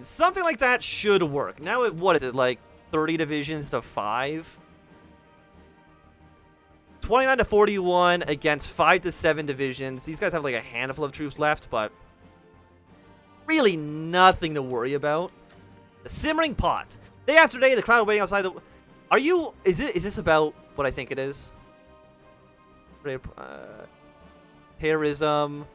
And something like that should work. Now, what is it, like 30 divisions to 5? 29 to 41 against 5 to 7 divisions. These guys have like a handful of troops left, but really nothing to worry about. The simmering pot. Day after day, the crowd waiting outside the... Is this about what I think it is? Terrorism.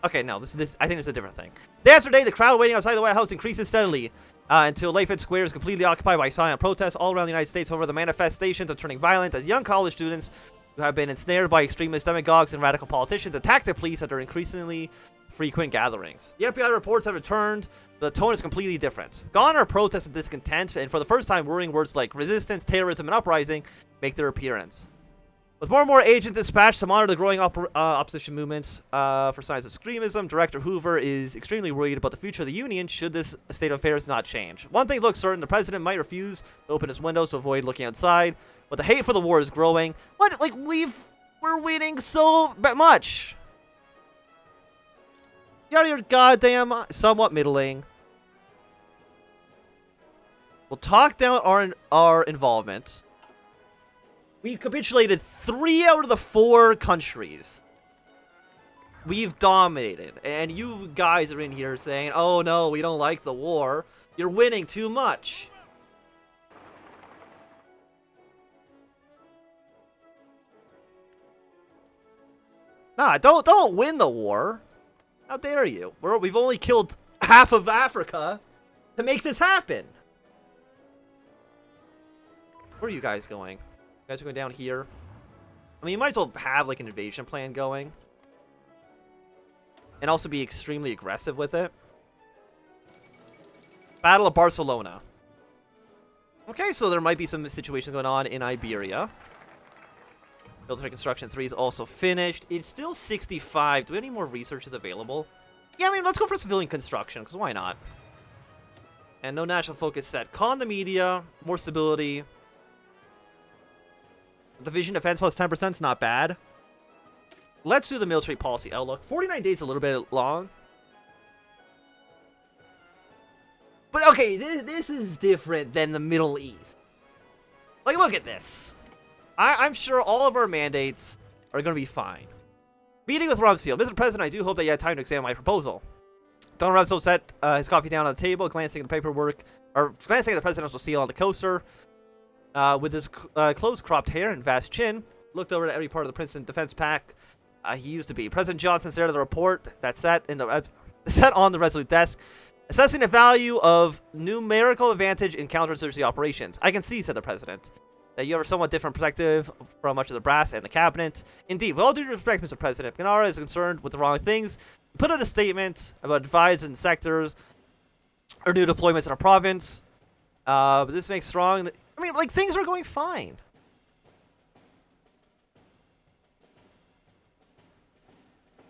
Okay, no, I think it's a different thing. Day after day, the crowd waiting outside the White House increases steadily until Lafayette Square is completely occupied by silent protests all around the United States. However, the manifestations are turning violent as young college students who have been ensnared by extremist demagogues and radical politicians attack the police at their increasingly frequent gatherings. The FBI reports have returned, but the tone is completely different. Gone are protests and discontent, and for the first time, worrying words like resistance, terrorism, and uprising make their appearance. With more and more agents dispatched to monitor the growing opposition movements for signs of extremism, Director Hoover is extremely worried about the future of the Union should this state of affairs not change. One thing looks certain, the president might refuse to open his windows to avoid looking outside, but the hate for the war is growing. What? Like, we're winning so much. Get out of your goddamn somewhat middling. We'll talk down our involvement. We capitulated 3 out of the 4 countries. We've dominated. And you guys are in here saying, oh no, we don't like the war. You're winning too much. Nah, don't win the war. How dare you? We've only killed half of Africa to make this happen. Where are you guys going? You guys are going down here. I mean, you might as well have like an invasion plan going. And also be extremely aggressive with it. Battle of Barcelona. Okay, so there might be some situations going on in Iberia. Military Construction 3 is also finished. It's still 65. Do we have any more researches available? Yeah, I mean, let's go for civilian construction, because why not? And no national focus set. Con the media. More stability. Division defense plus 10% is not bad. Let's do the military policy outlook. 49 days is a little bit long. But okay, this is different than the Middle East. Like, look at this. I'm sure all of our mandates are going to be fine. Meeting with Rumsfeld. Mr. President, I do hope that you had time to examine my proposal. Donald Rumsfeld set his coffee down on the table, glancing at the paperwork, or glancing at the presidential seal on the coaster. With his close-cropped hair and vast chin, looked over at every part of the Princeton defense pack he used to be. President Johnson stared at the report that sat on the Resolute desk, assessing the value of numerical advantage in counterinsurgency operations. I can see, said the president, that you have a somewhat different perspective from much of the brass and the cabinet. Indeed, with all due respect, Mr. President, Gennaro is concerned with the wrong things. Put out a statement about divides in sectors or new deployments in a province. But this makes strong... I mean, like, things are going fine.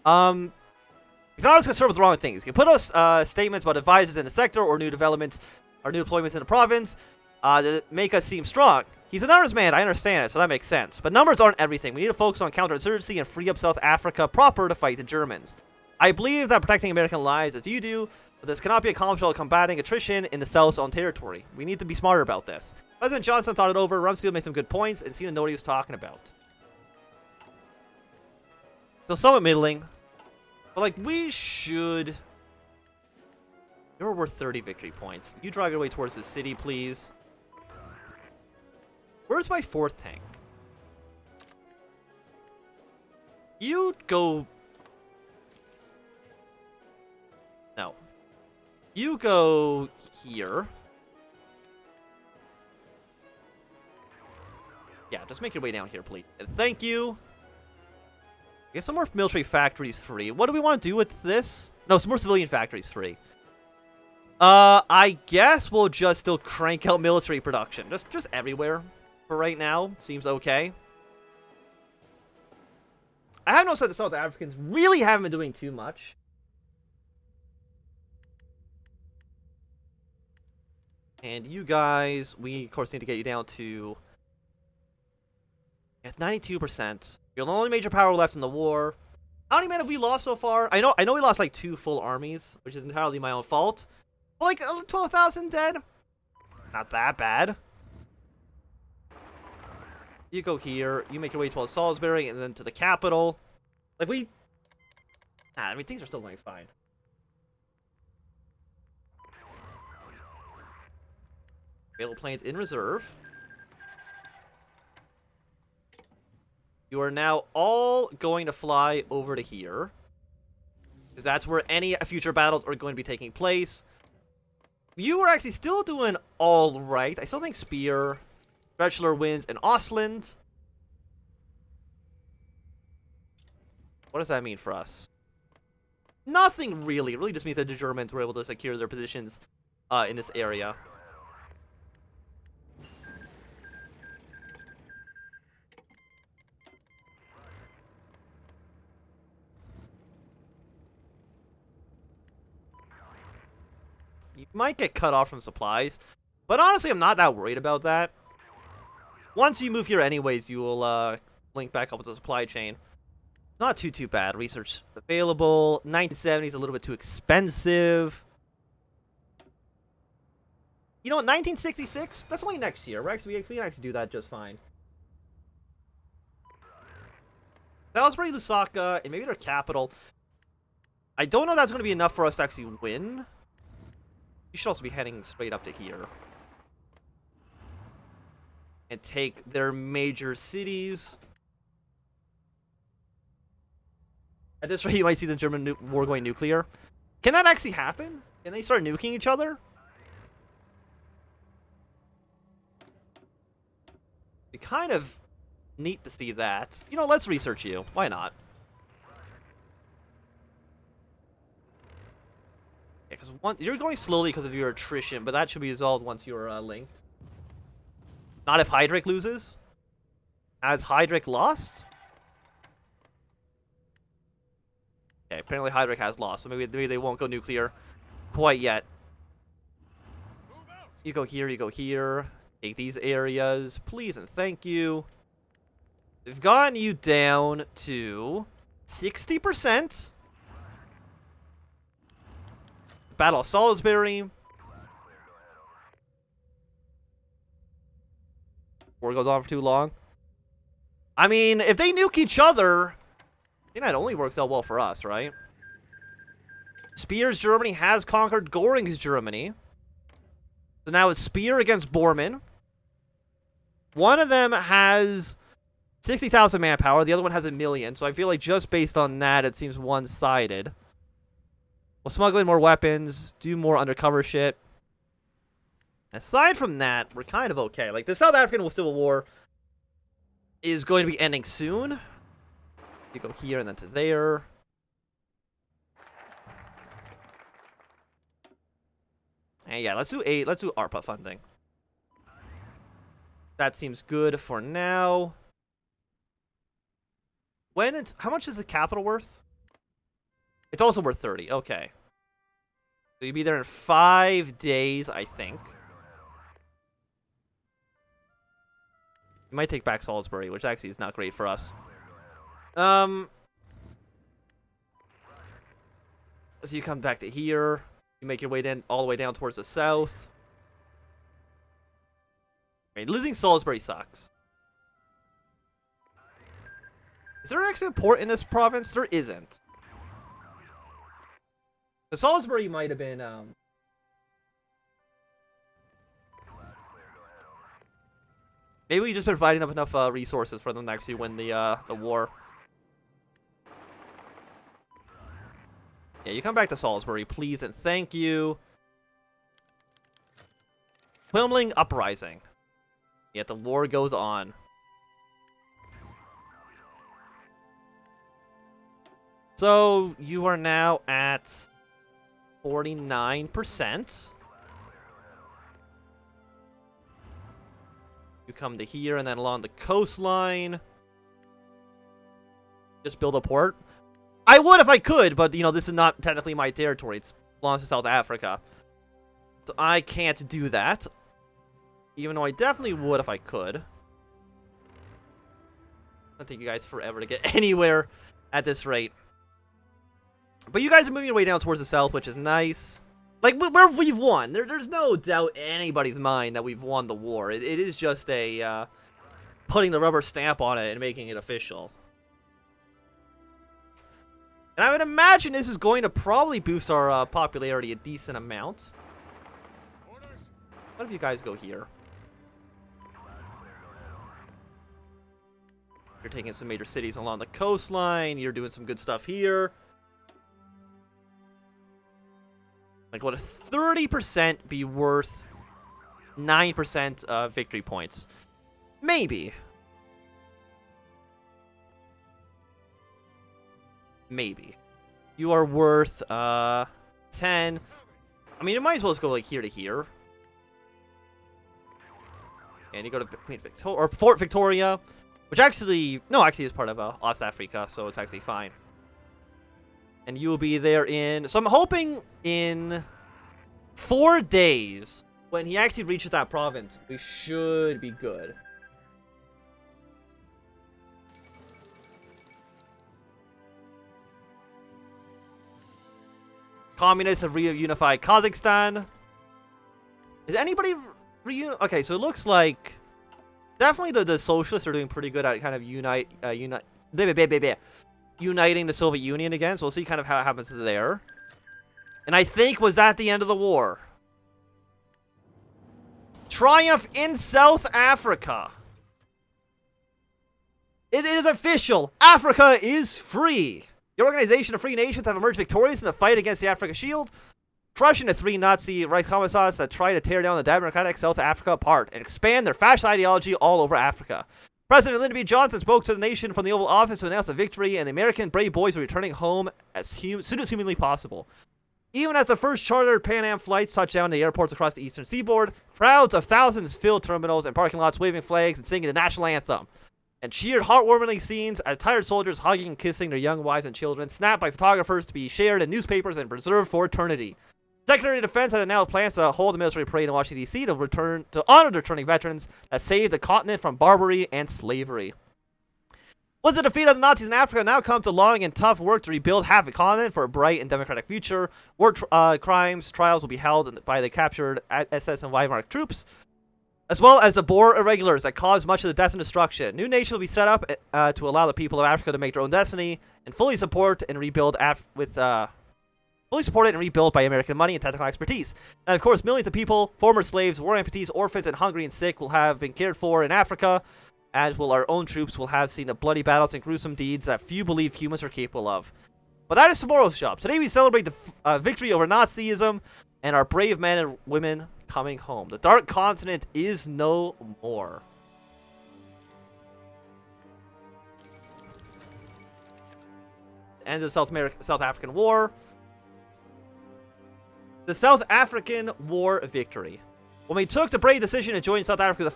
Gennaro's concerned with the wrong things. You can put us statements about advisors in the sector or new developments or new deployments in the province that make us seem strong. He's a numbers man, I understand it, so that makes sense. But numbers aren't everything. We need to focus on counterinsurgency and free up South Africa proper to fight the Germans. I believe that protecting American lives as you do, but this cannot be accomplished while combating attrition in the South's own territory. We need to be smarter about this. President Johnson thought it over. Rumsfeld made some good points and seemed to know what he was talking about. So somewhat middling. But like, we should... You're worth 30 victory points. You drive your way towards the city, please. Where's my 4th tank? You go... No. You go here. Yeah, just make your way down here, please. And thank you. We have some more military factories free. What do we want to do with this? No, some more civilian factories free. I guess we'll just still crank out military production. Just everywhere for right now. Seems okay. I have noticed that the South Africans really haven't been doing too much. And you guys, we of course need to get you down to... At 92%. You're the only major power left in the war. How many men have we lost so far? I know we lost like 2 full armies, which is entirely my own fault. Like 12,000 dead. Not that bad. You go here. You make your way to Salisbury and then to the capital. Like we. Nah, I mean things are still going fine. Available planes in reserve. You are now all going to fly over to here. Because that's where any future battles are going to be taking place. You are actually still doing alright. I still think Spear, Bachelor wins, and Ostland. What does that mean for us? Nothing really. It really just means that the Germans were able to secure their positions in this area. You might get cut off from supplies, but honestly, I'm not that worried about that. Once you move here anyways, you will link back up with the supply chain. Not too bad. Research available. 1970 is a little bit too expensive. You know what? 1966? That's only next year. We can actually do that just fine. Salisbury, Lusaka, and maybe their capital. I don't know if that's going to be enough for us to actually win. You should also be heading straight up to here. And take their major cities. At this rate, you might see the German war going nuclear. Can that actually happen? Can they start nuking each other? It'd be kind of neat to see that. You know, let's research you. Why not? Yeah, because you're going slowly because of your attrition, but that should be resolved once you're linked. Not if Heydrich loses. Has Heydrich lost? Okay, apparently Heydrich has lost, so maybe they won't go nuclear quite yet. You go here, you go here. Take these areas, please and thank you. They've gotten you down to 60%. Battle of Salisbury. War goes on for too long. I mean, if they nuke each other, I think that only works out well for us, right? Speer's Germany has conquered Göring's Germany. So now it's Speer against Bormann. One of them has 60,000 manpower. The other one has 1 million. So I feel like just based on that, it seems one-sided. We'll smuggle in more weapons, do more undercover shit. Aside from that, we're kind of okay. Like, the South African Civil War is going to be ending soon. You go here and then to there. And yeah, let's do ARPA funding. That seems good for now. How much is the capital worth? It's also worth 30. Okay. So you'll be there in 5 days, I think. You might take back Salisbury, which actually is not great for us. So you come back to here. You make your way down, all the way down towards the south. Okay, losing Salisbury sucks. Is there actually a port in this province? There isn't. The Salisbury might have been, maybe we just been providing up enough resources for them to actually win the war. Yeah, you come back to Salisbury, please and thank you. Quilmling uprising. Yet the war goes on. So you are now at 49%. You come to here and then along the coastline. Just build a port. I would if I could, but, you know, this is not technically my territory. It belongs to South Africa. So I can't do that. Even though I definitely would if I could. It'll take you guys forever to get anywhere at this rate. But you guys are moving your way down towards the south, which is nice. Like, we've won. There's no doubt in anybody's mind that we've won the war. It is just a, putting the rubber stamp on it and making it official. And I would imagine this is going to probably boost our popularity a decent amount. What if you guys go here? You're taking some major cities along the coastline. You're doing some good stuff here. Like, would a 30% be worth 9% victory points? Maybe. Maybe. You are worth 10. I mean, you might as well just go like here to here. And you go to Fort Victoria, which actually is part of South Africa, so it's actually fine. And you will be there in... So I'm hoping in 4 days, when he actually reaches that province, we should be good. Communists have reunified Kazakhstan. Is anybody Okay, so it looks like... Definitely the socialists are doing pretty good at kind of uniting the Soviet Union again, so we'll see kind of how it happens there. And I think, was that the end of the war? Triumph in South Africa. It is official. Africa is free. The Organization of Free Nations have emerged victorious in the fight against the Africa Shield, crushing the 3 Nazi Reich commissars that try to tear down the democratic South Africa apart and expand their fascist ideology all over Africa. President Lyndon B. Johnson spoke to the nation from the Oval Office to announce the victory, and the American brave boys are returning home as soon as humanly possible. Even as the first chartered Pan Am flights touched down in the airports across the eastern seaboard, crowds of thousands filled terminals and parking lots waving flags and singing the national anthem, and cheered heartwarming scenes as tired soldiers hugging and kissing their young wives and children, snapped by photographers to be shared in newspapers and preserved for eternity. Secretary of Defense had announced plans to hold a military parade in Washington, D.C. to honor the returning veterans that saved the continent from barbary and slavery. With the defeat of the Nazis in Africa, now comes a long and tough work to rebuild half the continent for a bright and democratic future. War crimes trials will be held by the captured SS and Weimar troops, as well as the Boer irregulars that caused much of the death and destruction. New nations will be set up to allow the people of Africa to make their own destiny and fully support and rebuild fully supported and rebuilt by American money and technical expertise. And of course, millions of people, former slaves, war amputees, orphans, and hungry and sick will have been cared for in Africa, as will our own troops will have seen the bloody battles and gruesome deeds that few believe humans are capable of. But that is tomorrow's job. Today we celebrate the victory over Nazism and our brave men and women coming home. The Dark Continent is no more. End of South African War. The South African War victory. When we took the brave decision to join South Africa's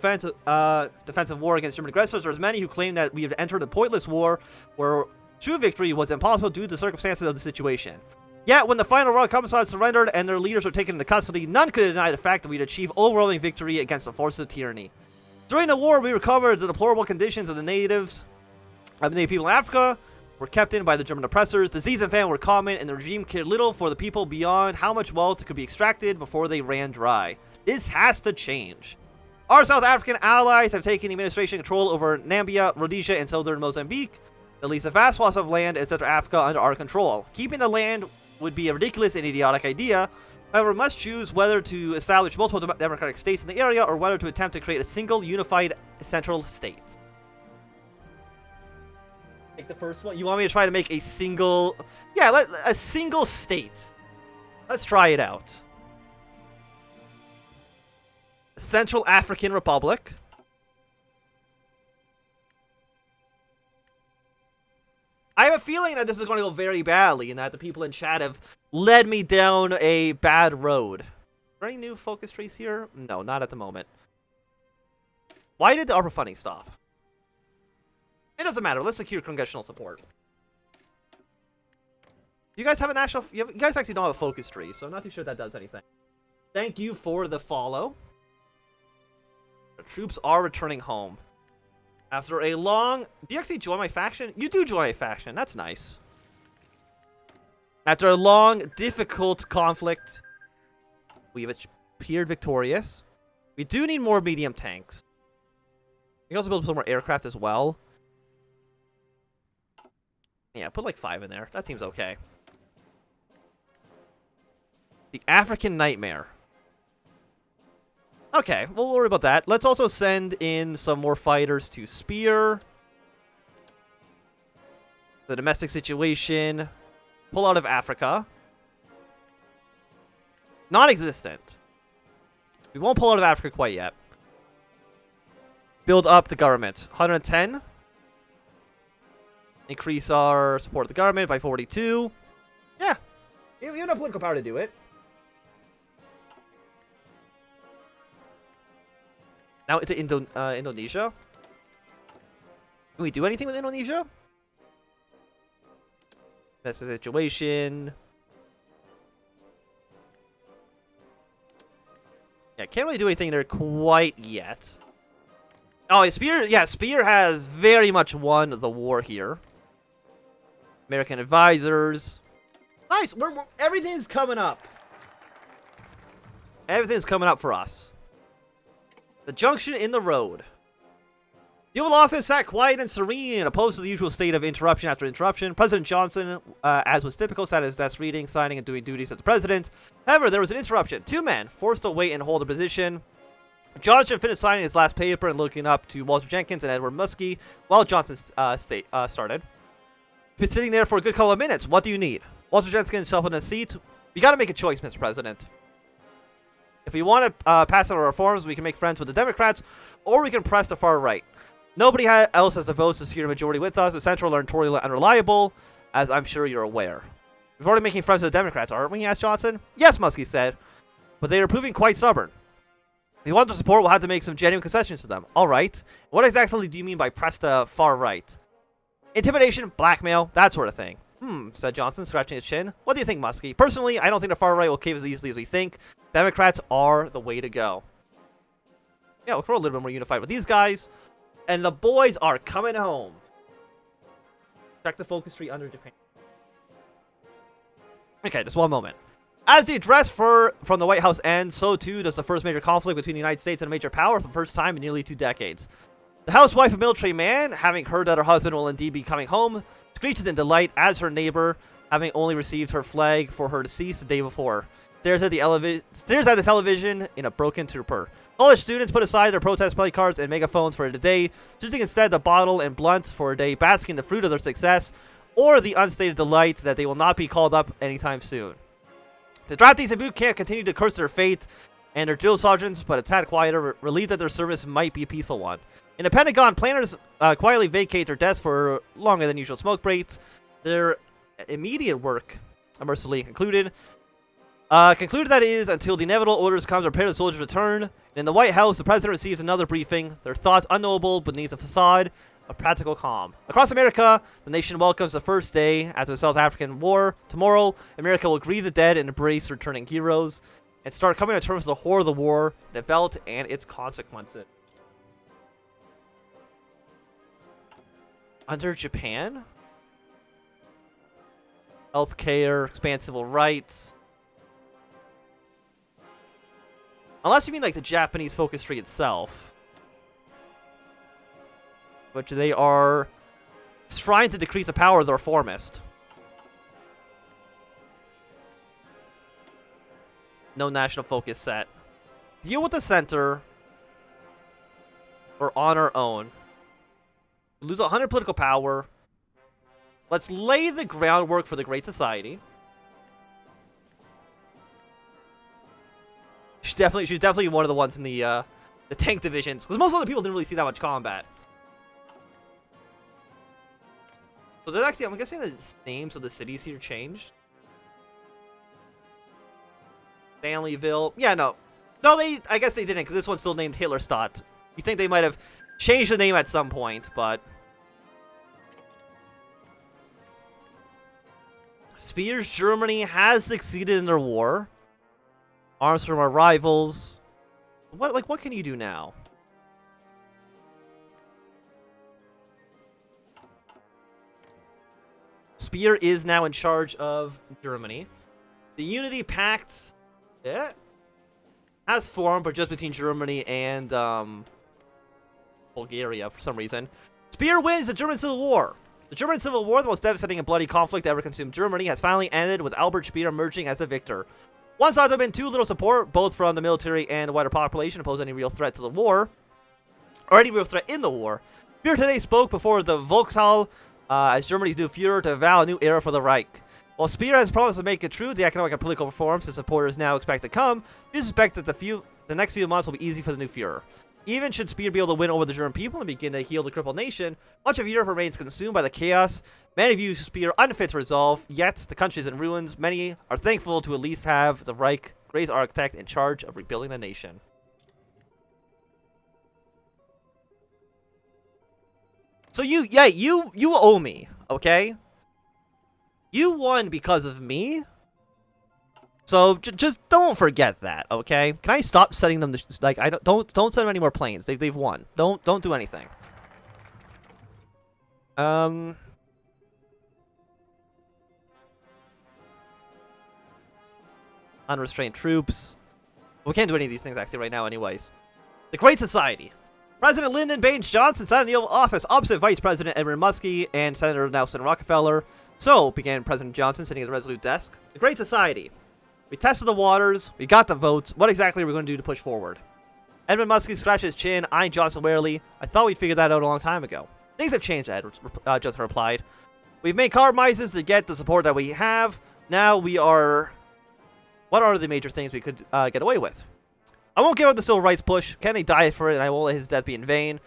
defensive war against German aggressors, there was many who claimed that we had entered a pointless war where true victory was impossible due to the circumstances of the situation. Yet, when the final Royal Commissars surrendered and their leaders were taken into custody, none could deny the fact that we had achieved overwhelming victory against the forces of tyranny. During the war, we recovered the deplorable conditions of the native people in Africa, were kept in by the German oppressors. Disease and famine were common, and the regime cared little for the people beyond how much wealth could be extracted before they ran dry. This has to change. Our South African allies have taken administration control over Namibia, Rhodesia, and southern Mozambique. At least a vast swath of land is Central Africa under our control. Keeping the land would be a ridiculous and idiotic idea. However, we must choose whether to establish multiple democratic states in the area or whether to attempt to create a single unified central state. Take the first one. You want me to try to make a single... Yeah, a single state. Let's try it out. Central African Republic. I have a feeling that this is going to go very badly and that the people in chat have led me down a bad road. Are there any new focus trees here? No, not at the moment. Why did the ARPA funding stop? It doesn't matter. Let's secure congressional support. You guys have a national... You guys actually don't have a focus tree, so I'm not too sure if that does anything. Thank you for the follow. The troops are returning home. After a long... Do you actually join my faction? You do join my faction. That's nice. After a long, difficult conflict, We've appeared victorious. We do need more medium tanks. We can also build some more aircraft as well. Yeah, put like 5 in there. That seems okay. The African Nightmare. Okay, we'll worry about that. Let's also send in some more fighters to Spear. The domestic situation. Pull out of Africa. Non-existent. We won't pull out of Africa quite yet. Build up the government. 110. Increase our support of the government by 42. Yeah. We have enough political power to do it. Now into Indonesia. Can we do anything with Indonesia? That's the situation. Yeah, can't really do anything there quite yet. Oh, Spear. Yeah, Spear has very much won the war here. American advisors. Nice. Everything's coming up. Everything's coming up for us. The junction in the road. The Oval Office sat quiet and serene, opposed to the usual state of interruption after interruption. President Johnson, as was typical, sat at his desk reading, signing, and doing duties as the president. However, there was an interruption. 2 men forced to wait and hold a position. Johnson finished signing his last paper and looking up to Walter Jenkins and Edward Muskie while Johnson started. He's been sitting there for a good couple of minutes. What do you need? Walter Jenkins himself in a seat. You got to make a choice, Mr. President. If we want to pass on our reforms, we can make friends with the Democrats, or we can press the far right. Nobody else has the votes to secure a majority with us. The Central are notoriously unreliable, as I'm sure you're aware. We've already making friends with the Democrats, aren't we? Asked Johnson. Yes, Muskie said. But they are proving quite stubborn. If you want their support, we'll have to make some genuine concessions to them. Alright. What exactly do you mean by press the far right? Intimidation, blackmail, that sort of thing. Said Johnson, scratching his chin. What do you think, Muskie? Personally, I don't think the far right will cave as easily as we think. Democrats are the way to go. Yeah, we're a little bit more unified with these guys. And the boys are coming home. Check the focus tree under Japan. Okay, just one moment. As the address from the White House ends, so too does the first major conflict between the United States and a major power for the first time in nearly 2 decades. The housewife, a military man, having heard that her husband will indeed be coming home, screeches in delight as her neighbor, having only received her flag for her decease the day before, stares at the television in a broken stupor. College students put aside their protest play cards and megaphones for today, choosing instead the bottle and blunt for a day, basking in the fruit of their success, or the unstated delight that they will not be called up anytime soon. The draftees in boot camp continue to curse their fate and their drill sergeants, but a tad quieter, relieved that their service might be a peaceful one. In the Pentagon, planners quietly vacate their desks for longer than usual smoke breaks. Their immediate work, mercifully concluded that is until the inevitable orders come to prepare the soldiers' return. And in the White House, the president receives another briefing, their thoughts unknowable beneath the facade of practical calm. Across America, the nation welcomes the first day after the South African War. Tomorrow, America will grieve the dead and embrace returning heroes, and start coming to terms with the horror of the war, the veldt, and its consequences. Under Japan? Healthcare, expand civil rights. Unless you mean like the Japanese focus tree itself. Which they are trying to decrease the power of the reformist. No national focus set. Deal with the center. Or on our own. Lose 100 political power. Let's lay the groundwork for the Great Society. She's definitely one of the ones in the tank divisions, because most other people didn't really see that much combat. So there's actually, I'm guessing the names of the cities here changed. Stanleyville. Yeah, no, I guess they didn't, because this one's still named Hitlerstadt. You think they might have changed the name at some point, but Spear's Germany has succeeded in their war. Arms from our rivals. What can you do now? Spear is now in charge of Germany. The Unity Pact. Yeah. has formed, but just between Germany and Bulgaria for some reason. Speer wins the German Civil War. The German Civil War, the most devastating and bloody conflict that ever consumed Germany, has finally ended with Albert Speer emerging as the victor. One side had been too little support, both from the military and the wider population, to pose any real threat to the war, or any real threat in the war. Speer today spoke before the Volkshall as Germany's new Führer to vow a new era for the Reich. While Speer has promised to make it true the economic and political reforms his supporters now expect to come, we suspect that the next few months will be easy for the new Führer. Even should Speer be able to win over the German people and begin to heal the crippled nation, much of Europe remains consumed by the chaos. Many view Speer unfit to resolve, yet the country is in ruins. Many are thankful to at least have the Reich great architect in charge of rebuilding the nation. So you owe me, okay? You won because of me. So just don't forget that, okay? Can I stop sending them like don't send them any more planes. They've won. Don't do anything. Unrestrained troops. We can't do any of these things actually right now anyways. The Great Society. President Lyndon Baines Johnson sat in the Oval Office opposite Vice President Edmund Muskie and Senator Nelson Rockefeller. So began President Johnson sitting at the Resolute desk. The Great Society. We tested the waters. We got the votes. What exactly are we going to do to push forward? Edmund Muskie scratched his chin, eyeing Johnson warily. I thought we'd figured that out a long time ago. Things have changed, Johnson replied. We've made compromises to get the support that we have. Now we are... What are the major things we could get away with? I won't give up the civil rights push. Kennedy died for it, and I won't let his death be in vain.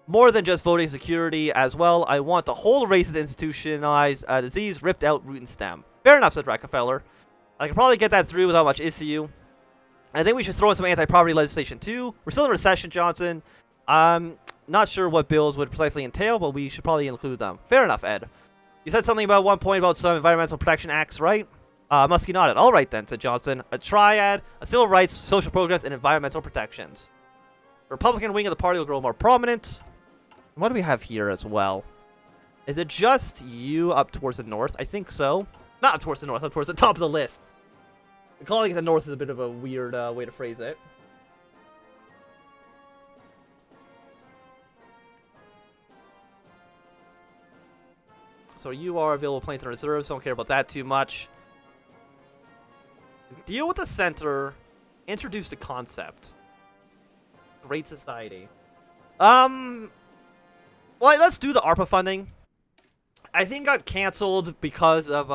More than just voting security as well, I want the whole racist institutionalized disease ripped out root and stem. Fair enough, said Rockefeller. I can probably get that through without much issue. I think we should throw in some anti-poverty legislation too. We're still in recession, Johnson. I'm not sure what bills would precisely entail, but we should probably include them. Fair enough, Ed. You said something about one point about some environmental protection acts, right? Muskie nodded. All right then, said Johnson. A triad, a civil rights, social programs, and environmental protections. The Republican wing of the party will grow more prominent. What do we have here as well? Is it just you up towards the north? I think so. Not up towards the north, up towards the top of the list. Calling it the north is a bit of a weird way to phrase it. So you are available planes and reserves. Don't care about that too much. Deal with the center. Introduce the concept. Great Society. Well, let's do the ARPA funding. I think got canceled because of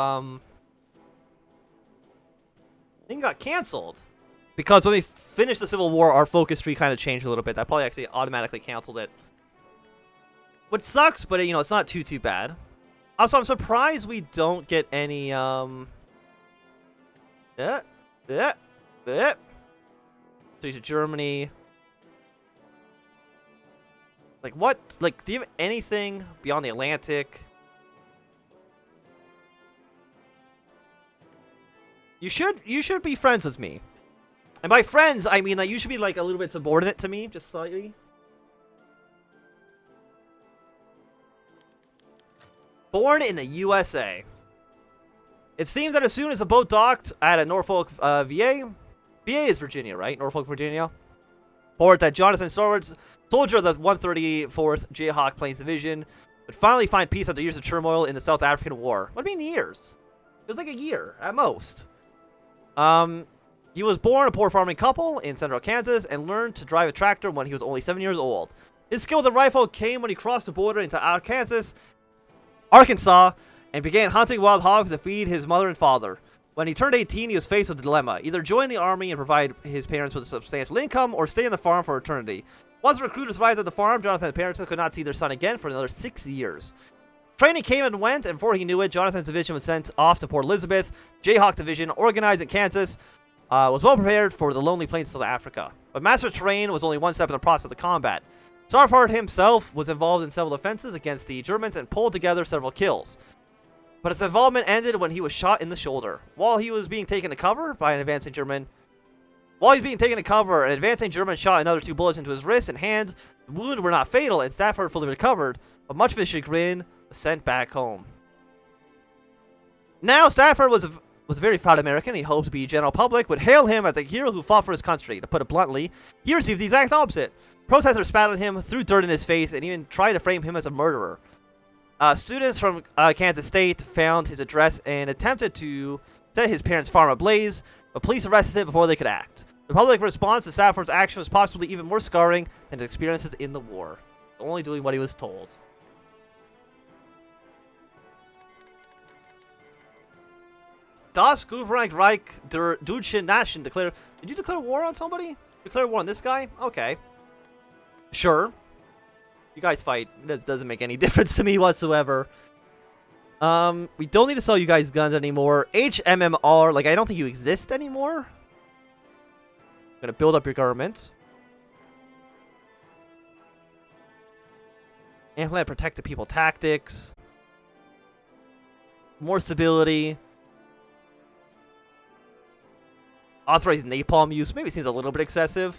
because when we finished the Civil War, our focus tree kind of changed a little bit. That probably actually automatically canceled it. Which sucks, but you know, it's not too bad. Also, I'm surprised we don't get any So to Germany. Like what? Like, do you have anything beyond the Atlantic? You should be friends with me. And by friends, I mean like you should be like a little bit subordinate to me, just slightly. Born in the USA. It seems that as soon as the boat docked at a Norfolk, VA is Virginia, right? Norfolk, Virginia. Port that Jonathan Swartz, soldier of the 134th Jayhawk Plains Division, would finally find peace after years of turmoil in the South African War. What do you mean years? It was like a year, at most. He was born a poor farming couple in central Kansas and learned to drive a tractor when he was only 7 years old. His skill with the rifle came when he crossed the border into Arkansas, and began hunting wild hogs to feed his mother and father. When he turned 18, he was faced with a dilemma: either join the army and provide his parents with a substantial income, or stay on the farm for eternity. Once the recruiters arrived at the farm, Jonathan's parents could not see their son again for another 6 years. Training came and went, and before he knew it, Jonathan's division was sent off to Port Elizabeth. Jayhawk Division, organized in Kansas, was well prepared for the lonely plains of South Africa. But master terrain was only one step in the process of combat. Starfart himself was involved in several offenses against the Germans and pulled together several kills. But his involvement ended when he was shot in the shoulder. While he was being taken to cover by an advancing German, an advancing German shot another 2 bullets into his wrist and hand. The wounds were not fatal, and Stafford fully recovered, but much of his chagrin was sent back home. Now Stafford was was a very proud American. He hoped the general public would hail him as a hero who fought for his country. To put it bluntly, he received the exact opposite. Protesters spat on him, threw dirt in his face, and even tried to frame him as a murderer. Students from Kansas State found his address and attempted to set his parents' farm ablaze, but police arrested him before they could act. The public response to Saffron's action was possibly even more scarring than his experiences in the war, only doing what he was told. Das Gouvernecht Reich der Deutschen Nation declare. Did you declare war on somebody? Declare war on this guy? Okay. Sure. You guys fight. That doesn't make any difference to me whatsoever. We don't need to sell you guys guns anymore. HMMR, like, I don't think you exist anymore. I'm gonna build up your government. Implement protect the people tactics. More stability. Authorize napalm use. Maybe seems a little bit excessive.